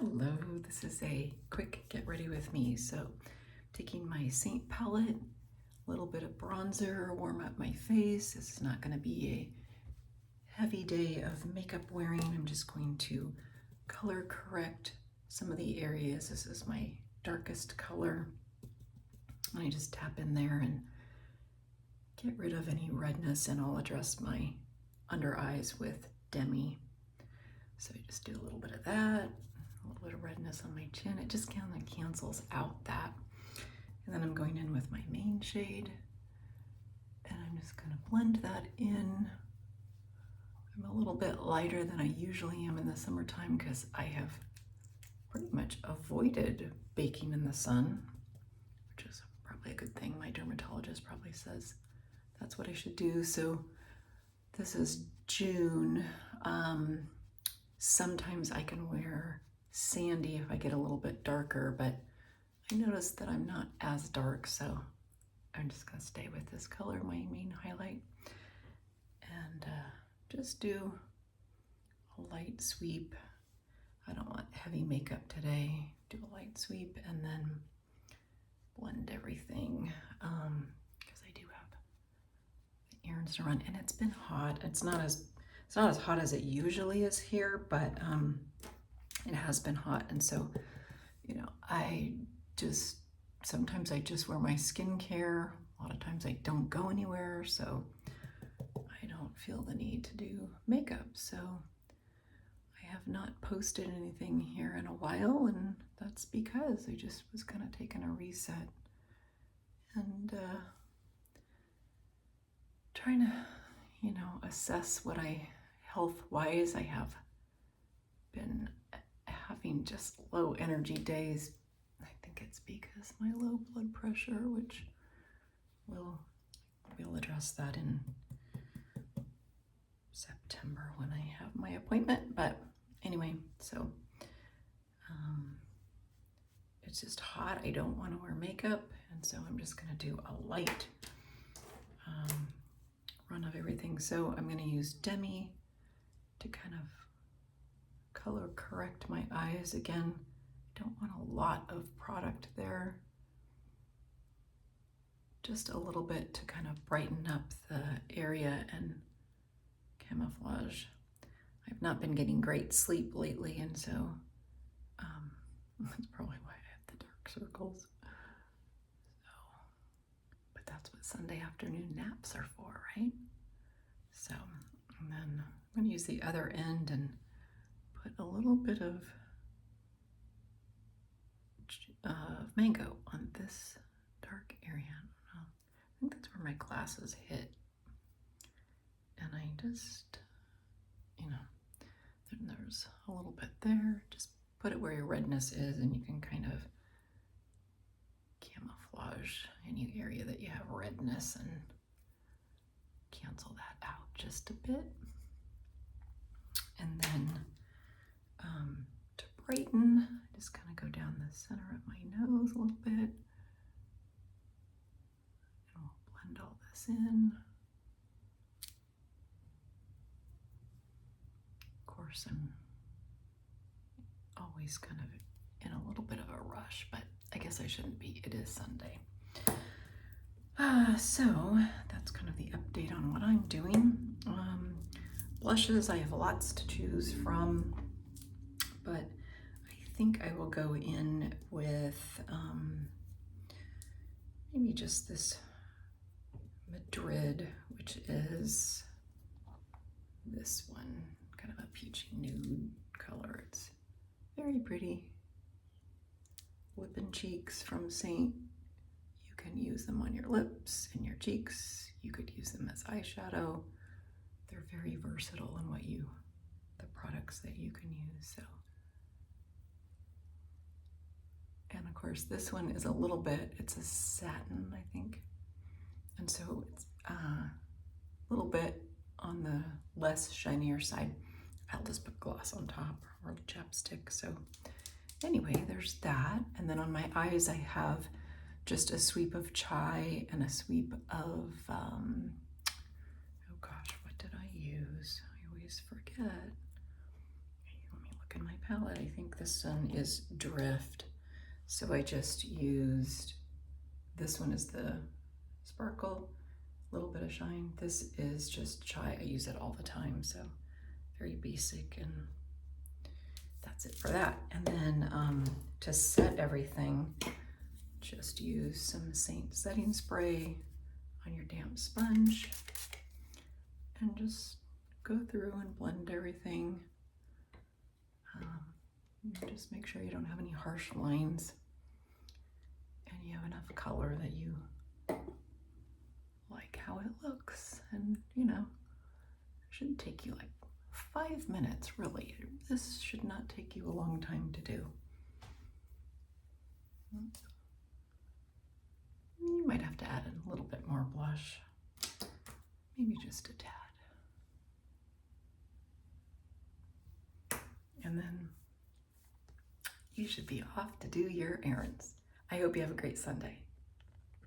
Hello, this is a quick get ready with me. So taking my Seint palette, a little bit of bronzer, warm up my face. This is not going to be a heavy day of makeup wearing. I'm just going to color correct some of the areas. This is my darkest color. I just tap in there and get rid of any redness, and I'll address my under eyes with Demi. So I just do a little bit of that, a little bit of redness on my chin. It just kind of cancels out that. And then I'm going in with my main shade, and I'm just going to blend that in. I'm a little bit lighter than I usually am in the summertime because I have pretty much avoided baking in the sun, which is probably a good thing. My dermatologist probably says that's what I should do. So this is June. Sometimes I can wear sandy if I get a little bit darker, but I noticed that I'm not as dark, so I'm just gonna stay with this color, my main highlight, and just do a light sweep. I don't want heavy makeup today. Do a light sweep and then blend everything, because I do have errands to run, and it's been hot. It's not as hot as it usually is here, but it has been hot, and so sometimes I just wear my skincare. A lot of times I don't go anywhere, so I don't feel the need to do makeup. So I have not posted anything here in a while, and that's because I just was kind of taking a reset and trying to, assess what health-wise, I have been having just low energy days. I think it's because my low blood pressure, which we'll address that in September when I have my appointment. But anyway, so it's just hot. I don't want to wear makeup, and so I'm just going to do a light run of everything. So I'm going to use Demi to kind of color correct my eyes again. I don't want a lot of product there. Just a little bit to kind of brighten up the area and camouflage. I've not been getting great sleep lately, and so that's probably why I have the dark circles. But that's what Sunday afternoon naps are for, right? So, and then I'm going to use the other end and put a little bit of mango on this dark area. I don't know. I think that's where my glasses hit. And I just, then there's a little bit there. Just put it where your redness is, and you can kind of camouflage any area that you have redness and cancel that out just a bit. And then to brighten, I just kind of go down the center of my nose a little bit, and we'll blend all this in. Of course, I'm always kind of in a little bit of a rush, but I guess I shouldn't be. It is Sunday. So that's kind of the update on what I'm doing. Blushes, I have lots to choose from, but I think I will go in with maybe just this Madrid, which is this one, kind of a peachy nude color. It's very pretty. Whipping Cheeks from Seint. You can use them on your lips and your cheeks. You could use them as eyeshadow. They're very versatile in the products that you can use. So, and of course this one is it's a satin, I think. And so it's a little bit on the less shinier side. I'll just put gloss on top or chapstick. So anyway, there's that. And then on my eyes, I have just a sweep of chai and a sweep of, oh gosh, what did I use? I always forget. Let me look look in my palette. I think this one is Drift. So I just used, this one is the Sparkle, a little bit of Shine. This is just Chai. I use it all the time, so very basic, and that's it for that. And then to set everything, just use some Seint setting spray on your damp sponge and just go through and blend everything. Just make sure you don't have any harsh lines and you have enough color that you like how it looks. And you know, it shouldn't take you like 5 minutes, really. This should not take you a long time to do. You might have to add a little bit more blush, maybe just a tad. And then you should be off to do your errands. I hope you have a great Sunday.